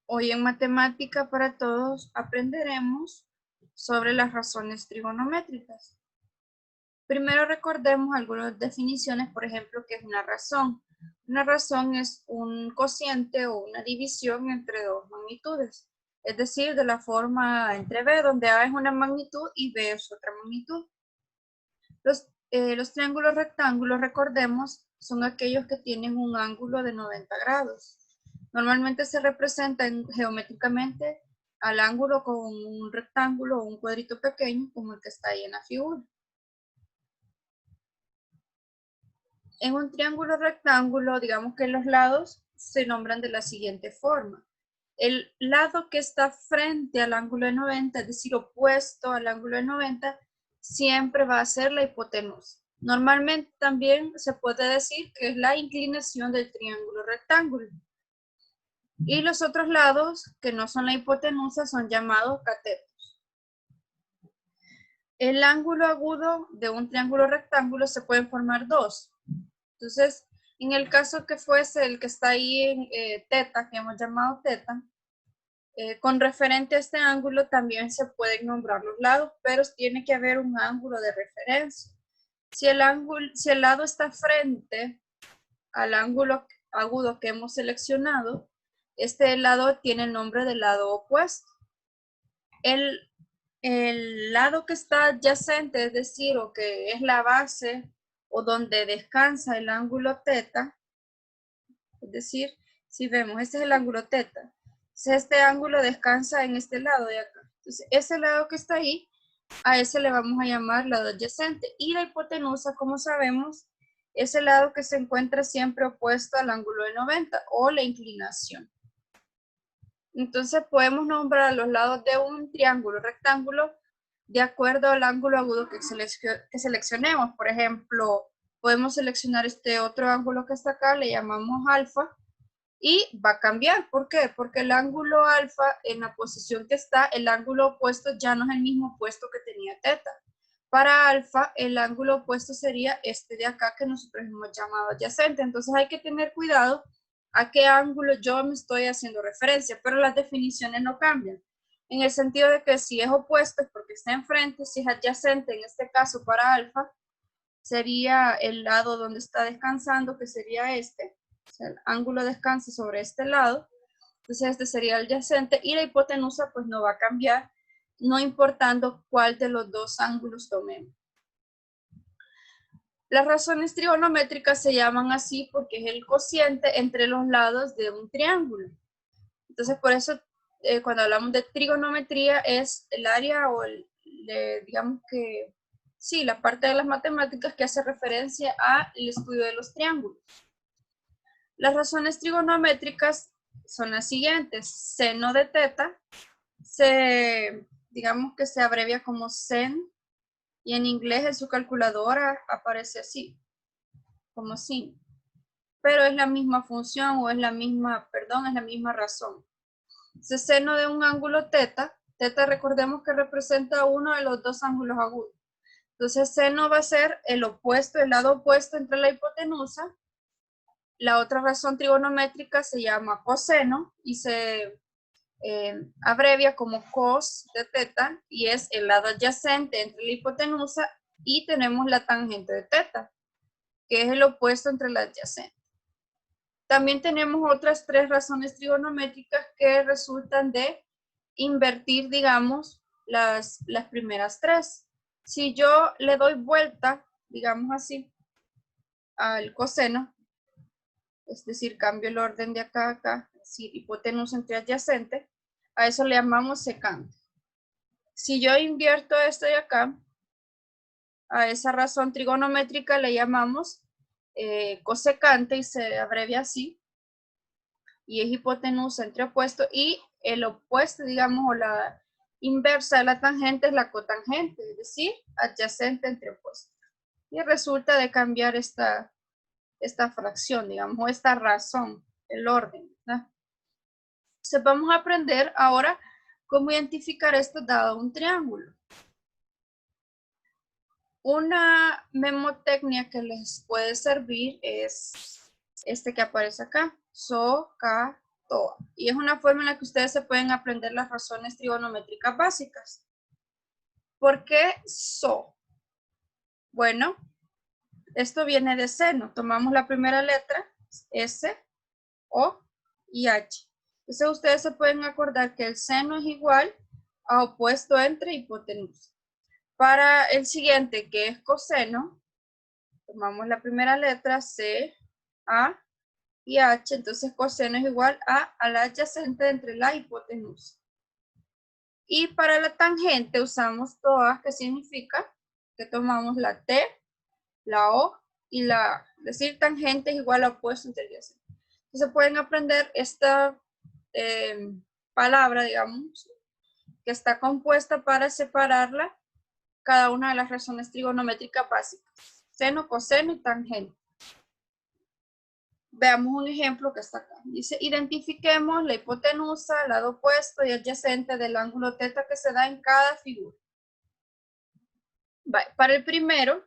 Hoy en Matemática para Todos aprenderemos sobre las razones trigonométricas. Primero recordemos algunas definiciones, por ejemplo, ¿qué es una razón? Una razón es un cociente o una división entre dos magnitudes, es decir, de la forma entre B, donde A es una magnitud y B es otra magnitud. Los triángulos rectángulos, recordemos, son aquellos que tienen un ángulo de 90 grados. Normalmente se representan geométricamente al ángulo con un rectángulo o un cuadrito pequeño como el que está ahí en la figura. En un triángulo rectángulo, digamos que los lados se nombran de la siguiente forma. El lado que está frente al ángulo de 90, es decir, opuesto al ángulo de 90, siempre va a ser la hipotenusa. Normalmente también se puede decir que es la inclinación del triángulo rectángulo. Y los otros lados, que no son la hipotenusa, son llamados catetos. El ángulo agudo de un triángulo rectángulo se pueden formar dos. Entonces, en el caso que fuese el que está ahí en teta, que hemos llamado teta, con referente a este ángulo también se pueden nombrar los lados, pero tiene que haber un ángulo de referencia. Si el lado está frente al ángulo agudo que hemos seleccionado, este lado tiene el nombre de lado opuesto. El lado que está adyacente, es decir, o que es la base o donde descansa el ángulo teta, es decir, si vemos, este es el ángulo teta. Entonces, este ángulo descansa en este lado de acá. Entonces, ese lado que está ahí, a ese le vamos a llamar lado adyacente. Y la hipotenusa, como sabemos, es el lado que se encuentra siempre opuesto al ángulo de 90 o la inclinación. Entonces, podemos nombrar los lados de un triángulo rectángulo de acuerdo al ángulo agudo que seleccionemos. Por ejemplo, podemos seleccionar este otro ángulo que está acá, le llamamos alfa, y va a cambiar. ¿Por qué? Porque el ángulo alfa, en la posición que está, el ángulo opuesto ya no es el mismo opuesto que tenía teta. Para alfa, el ángulo opuesto sería este de acá que nosotros hemos llamado adyacente. Entonces hay que tener cuidado a qué ángulo yo me estoy haciendo referencia, pero las definiciones no cambian. En el sentido de que si es opuesto es porque está enfrente, si es adyacente, en este caso para alfa, sería el lado donde está descansando, que sería este. O sea, el ángulo descansa sobre este lado, entonces este sería el adyacente, y la hipotenusa pues no va a cambiar, no importando cuál de los dos ángulos tomemos. Las razones trigonométricas se llaman así porque es el cociente entre los lados de un triángulo. Entonces por eso cuando hablamos de trigonometría es el área o digamos que sí, la parte de las matemáticas que hace referencia al estudio de los triángulos. Las razones trigonométricas son las siguientes. Seno de teta, digamos que se abrevia como sen, y en inglés en su calculadora aparece así, como sin. Pero es la misma función o es la misma, perdón, es la misma razón. Entonces, seno de un ángulo teta, teta recordemos que representa uno de los dos ángulos agudos. Entonces, seno va a ser el opuesto, el lado opuesto entre la hipotenusa. La otra razón trigonométrica se llama coseno y se abrevia como cos de teta y es el lado adyacente entre la hipotenusa, y tenemos la tangente de teta, que es el opuesto entre la adyacente. También tenemos otras tres razones trigonométricas que resultan de invertir, digamos, las primeras tres. Si yo le doy vuelta, digamos así, al coseno, es decir, cambio el orden de acá a acá, es decir, hipotenusa entre adyacente, a eso le llamamos secante. Si yo invierto esto de acá, a esa razón trigonométrica le llamamos cosecante y se abrevia así, y es hipotenusa entre opuesto, y el opuesto, digamos, o la inversa de la tangente es la cotangente, es decir, adyacente entre opuestos. Y resulta de cambiar esta fracción, digamos, o esta razón, el orden, ¿verdad? Entonces vamos a aprender ahora cómo identificar esto dado un triángulo. Una memotecnia que les puede servir es este que aparece acá, SOHCAHTOA. TOA. Y es una forma en la que ustedes se pueden aprender las razones trigonométricas básicas. ¿Por qué SO? Bueno, esto viene de seno. Tomamos la primera letra, S, O y H. Entonces ustedes se pueden acordar que el seno es igual a opuesto entre hipotenusa. Para el siguiente, que es coseno, tomamos la primera letra, C, A y H. Entonces coseno es igual a la adyacente entre la hipotenusa. Y para la tangente usamos TOA, que significa que tomamos la T, la O y la A. Es decir, tangente es igual a opuesto entre adyacente. Entonces pueden aprender esta palabra, digamos, que está compuesta para separarla cada una de las razones trigonométricas básicas. Seno, coseno y tangente. Veamos un ejemplo que está acá. Dice, identifiquemos la hipotenusa, el lado opuesto y adyacente del ángulo teta que se da en cada figura. Para el primero,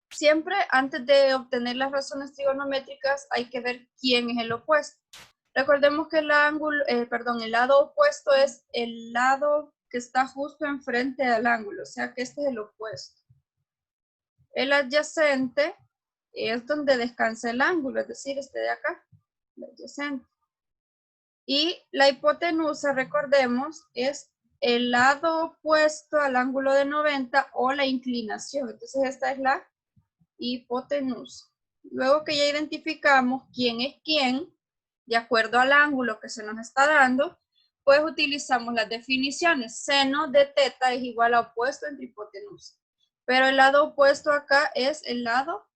siempre antes de obtener las razones trigonométricas hay que ver quién es el opuesto. Recordemos que el lado opuesto es el lado que está justo enfrente al ángulo, o sea que este es el opuesto. El adyacente es donde descansa el ángulo, es decir, este de acá, el adyacente. Y la hipotenusa, recordemos, es el lado opuesto al ángulo de 90 o la inclinación. Entonces esta es la hipotenusa. Luego que ya identificamos quién es quién, de acuerdo al ángulo que se nos está dando, pues utilizamos las definiciones. Seno de teta es igual a opuesto entre hipotenusa. Pero el lado opuesto acá es el lado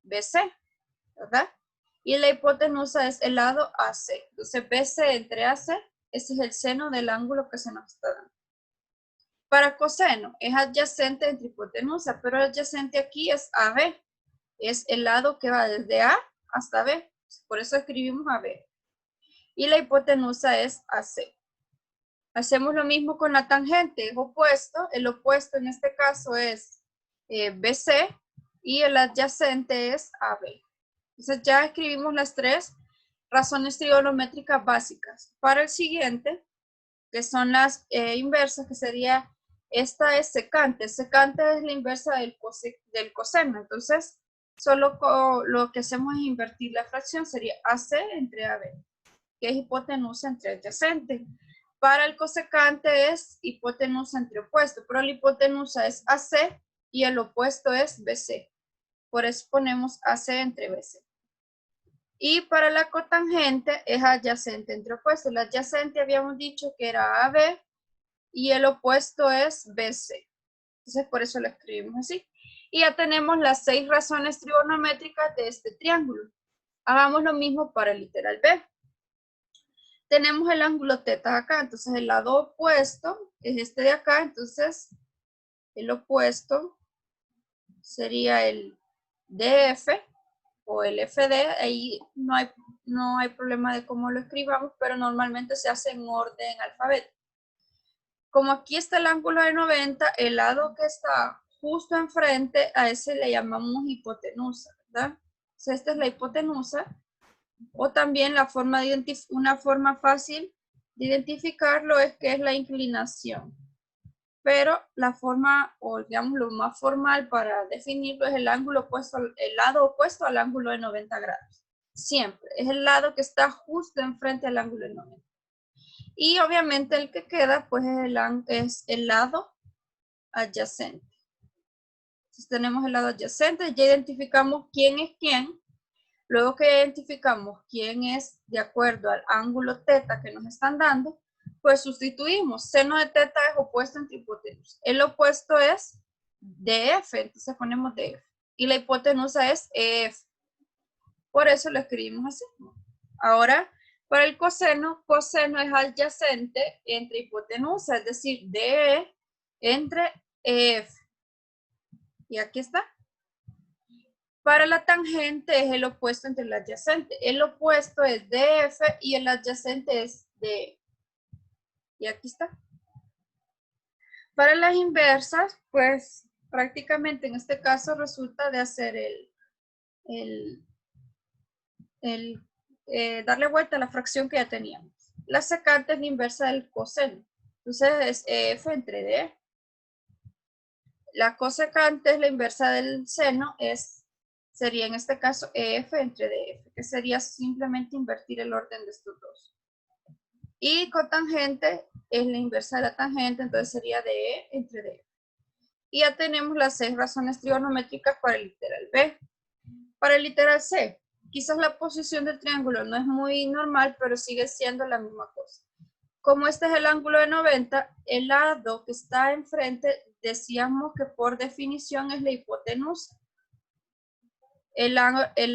BC, ¿verdad? Y la hipotenusa es el lado AC. Entonces BC entre AC, ese es el seno del ángulo que se nos está dando. Para coseno, es adyacente entre hipotenusa, pero adyacente aquí es AB. Es el lado que va desde A hasta B. Por eso escribimos AB. Y la hipotenusa es AC. Hacemos lo mismo con la tangente, es opuesto. El opuesto en este caso es BC y el adyacente es AB. Entonces ya escribimos las tres razones trigonométricas básicas. Para el siguiente, que son las inversas, que sería, esta es secante. Secante es la inversa del coseno. Entonces, solo lo que hacemos es invertir la fracción, sería AC entre AB, que es hipotenusa entre adyacente. Para el cosecante es hipotenusa entre opuesto, pero la hipotenusa es AC y el opuesto es BC. Por eso ponemos AC entre BC. Y para la cotangente es adyacente entre opuestos. La adyacente habíamos dicho que era AB y el opuesto es BC. Entonces por eso lo escribimos así. Y ya tenemos las 6 razones trigonométricas de este triángulo. Hagamos lo mismo para el literal B. Tenemos el ángulo teta acá, entonces el lado opuesto es este de acá, entonces el opuesto sería el DF o el FD, ahí no hay problema de cómo lo escribamos, pero normalmente se hace en orden alfabético. Como aquí está el ángulo de 90, el lado que está justo enfrente, a ese le llamamos hipotenusa, ¿verdad? Entonces esta es la hipotenusa, o también una forma fácil de identificarlo es que es la inclinación. Pero la forma, o digamos lo más formal para definirlo, es el ángulo opuesto, el lado opuesto al ángulo de 90 grados. Siempre. Es el lado que está justo enfrente al ángulo de 90. Y obviamente el que queda, pues es el lado adyacente. Entonces tenemos el lado adyacente, ya identificamos quién es quién. Luego que identificamos quién es de acuerdo al ángulo teta que nos están dando, pues sustituimos. Seno de teta es opuesto entre hipotenusa. El opuesto es DF, entonces ponemos DF. Y la hipotenusa es EF. Por eso lo escribimos así. Ahora, para el coseno es adyacente entre hipotenusa, es decir, DE entre EF. Y aquí está. Para la tangente es el opuesto entre el adyacente. El opuesto es DF y el adyacente es DE. Y aquí está. Para las inversas, pues prácticamente en este caso resulta de hacer darle vuelta a la fracción que ya teníamos. La secante es la inversa del coseno. Entonces es EF entre D. La cosecante es la inversa del seno, sería en este caso EF entre DF, que sería simplemente invertir el orden de estos dos. Y cotangente es la inversa de la tangente, entonces sería DE entre DF. Y ya tenemos las 6 razones trigonométricas para el literal B. Para el literal C, quizás la posición del triángulo no es muy normal, pero sigue siendo la misma cosa. Como este es el ángulo de 90, el lado que está enfrente, decíamos que por definición es la hipotenusa. El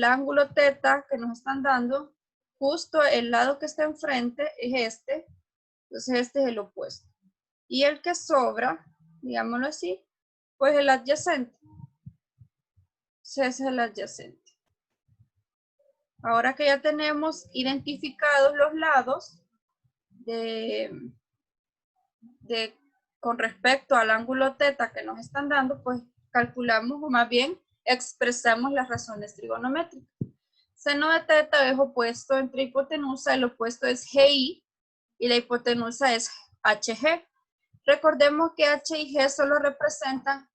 ángulo θ que nos están dando, justo el lado que está enfrente es este, entonces este es el opuesto. Y el que sobra, digámoslo así, pues el adyacente. Ese es el adyacente. Ahora que ya tenemos identificados los lados con respecto al ángulo θ que nos están dando, pues calculamos, o más bien expresamos las razones trigonométricas. Seno de θ es opuesto entre hipotenusa, el opuesto es GI y la hipotenusa es HG. Recordemos que H y G solo representan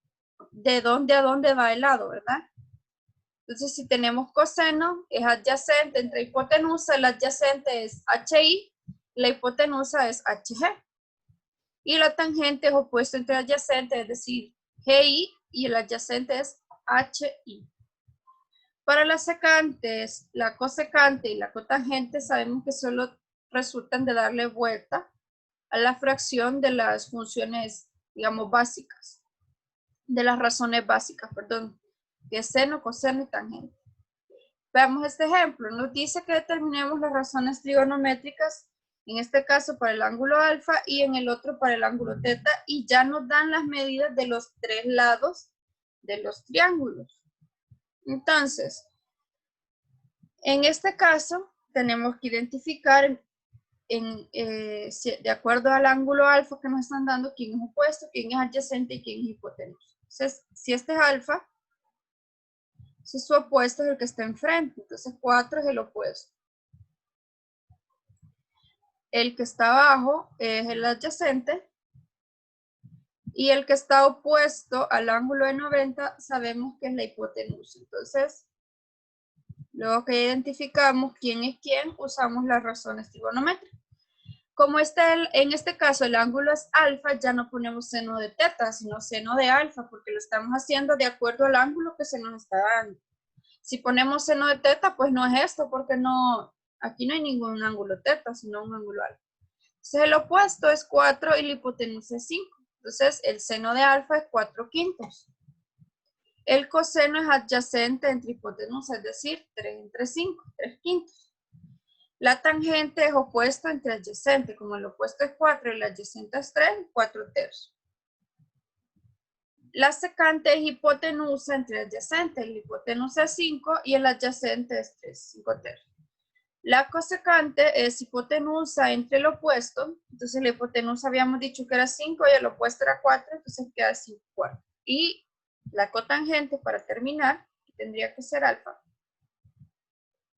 de dónde a dónde va el lado, ¿verdad? Entonces, si tenemos coseno, es adyacente entre hipotenusa, el adyacente es HI, la hipotenusa es HG. Y la tangente es opuesto entre adyacente, es decir, GI, y el adyacente es HI. Para las secantes, la cosecante y la cotangente sabemos que solo resultan de darle vuelta a la fracción de las funciones, digamos, básicas, de las razones básicas, perdón, que es seno, coseno y tangente. Veamos este ejemplo. Nos dice que determinemos las razones trigonométricas, en este caso para el ángulo alfa y en el otro para el ángulo θ, y ya nos dan las medidas de los 3 lados de los triángulos. Entonces, en este caso, tenemos que identificar de acuerdo al ángulo alfa que nos están dando, quién es opuesto, quién es adyacente y quién es hipotenusa. Entonces, si este es alfa, si su opuesto es el que está enfrente, entonces 4 es el opuesto. El que está abajo es el adyacente y el que está opuesto al ángulo de 90 sabemos que es la hipotenusa. Entonces, luego que identificamos quién es quién, usamos las razones trigonométricas. Como en este caso el ángulo es alfa, ya no ponemos seno de θ, sino seno de alfa, porque lo estamos haciendo de acuerdo al ángulo que se nos está dando. Si ponemos seno de θ, pues no es esto, porque aquí no hay ningún ángulo θ, sino un ángulo alfa. Entonces el opuesto es 4 y la hipotenusa es 5. Entonces el seno de alfa es 4/5. El coseno es adyacente entre hipotenusa, es decir, 3 entre 5, 3/5. La tangente es opuesto entre adyacente, como el opuesto es 4 y el adyacente es 3, 4/3. La secante es hipotenusa entre adyacente, el hipotenusa es 5 y el adyacente es 3, 5/3. La cosecante es hipotenusa entre el opuesto, entonces la hipotenusa habíamos dicho que era 5 y el opuesto era 4, entonces queda 5/4. Y la cotangente, para terminar, tendría que ser alfa,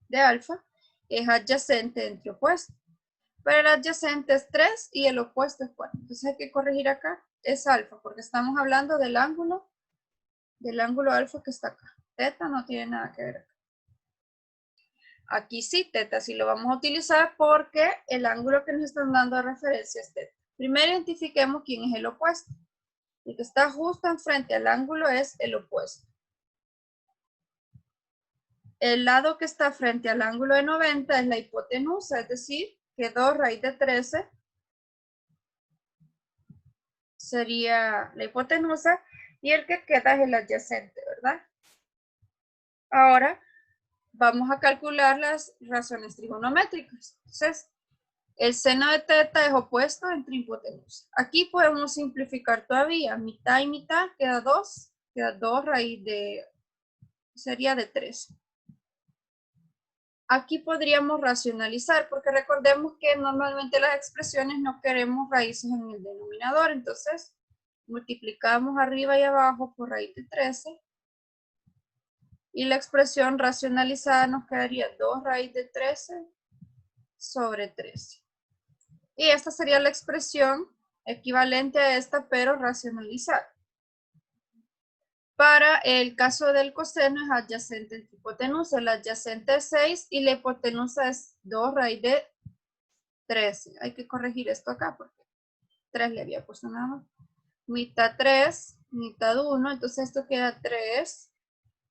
de alfa, es adyacente entre opuestos. Pero el adyacente es 3 y el opuesto es 4. Entonces hay que corregir acá, es alfa, porque estamos hablando del ángulo alfa que está acá. Θ no tiene nada que ver acá. Aquí sí, θ sí lo vamos a utilizar porque el ángulo que nos están dando de referencia es θ. Primero identifiquemos quién es el opuesto. El que está justo enfrente al ángulo es el opuesto. El lado que está frente al ángulo de 90 es la hipotenusa, es decir, que 2 raíz de 13 sería la hipotenusa y el que queda es el adyacente, ¿verdad? Ahora vamos a calcular las razones trigonométricas. Entonces, el seno de θ es opuesto entre hipotenusa. Aquí podemos simplificar todavía. Mitad y mitad queda 2. Queda 2 raíz de, sería de 3. Aquí podríamos racionalizar, porque recordemos que normalmente las expresiones no queremos raíces en el denominador. Entonces, multiplicamos arriba y abajo por raíz de 13. Y la expresión racionalizada nos quedaría 2 raíz de 13 sobre 13. Y esta sería la expresión equivalente a esta, pero racionalizada. Para el caso del coseno es adyacente entre hipotenusa. La adyacente es 6 y la hipotenusa es 2 raíz de 13. Hay que corregir esto acá porque 3 le había puesto nada más. Mitad 3, mitad 1. Entonces esto queda 3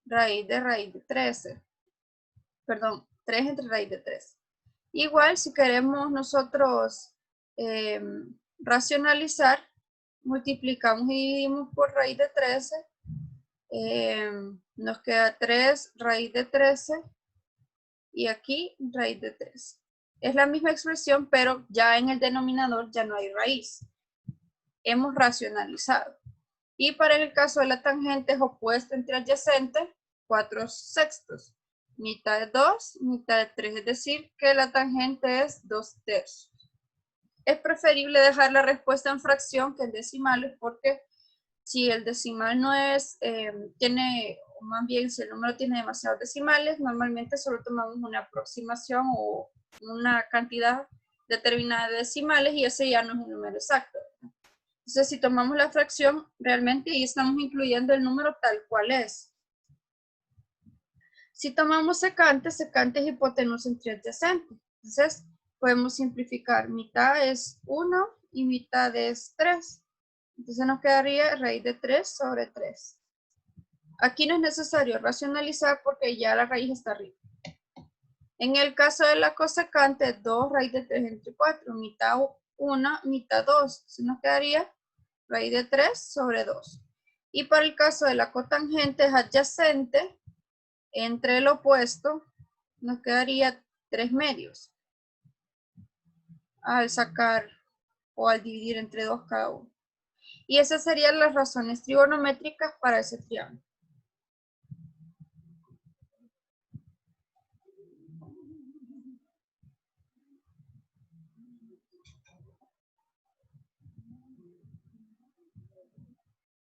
raíz de 13. Perdón, 3 entre raíz de 13. Igual si queremos nosotros racionalizar, multiplicamos y dividimos por raíz de 13. Nos queda 3 raíz de 13 y aquí raíz de 13. Es la misma expresión, pero ya en el denominador ya no hay raíz. Hemos racionalizado. Y para el caso de la tangente es opuesta entre adyacente, 4/6. Mitad de 2, mitad de 3. Es decir, que la tangente es 2/3. Es preferible dejar la respuesta en fracción que en decimales porque si el decimal no es, tiene, o más bien si el número tiene demasiados decimales, normalmente solo tomamos una aproximación o una cantidad determinada de decimales y ese ya no es un número exacto. Entonces, si tomamos la fracción, realmente ahí estamos incluyendo el número tal cual es. Si tomamos secante, secante es hipotenusa entre adyacentes. Entonces, podemos simplificar. Mitad es 1 y mitad es 3. Entonces nos quedaría raíz de 3 sobre 3. Aquí no es necesario racionalizar porque ya la raíz está arriba. En el caso de la cosecante, 2 raíz de 3 entre 4. Mitad 1, mitad 2. Entonces nos quedaría raíz de 3 sobre 2. Y para el caso de la cotangente es adyacente entre el opuesto, nos quedaría 3 medios al sacar o al dividir entre 2 cada uno. Y esas serían las razones trigonométricas para ese triángulo.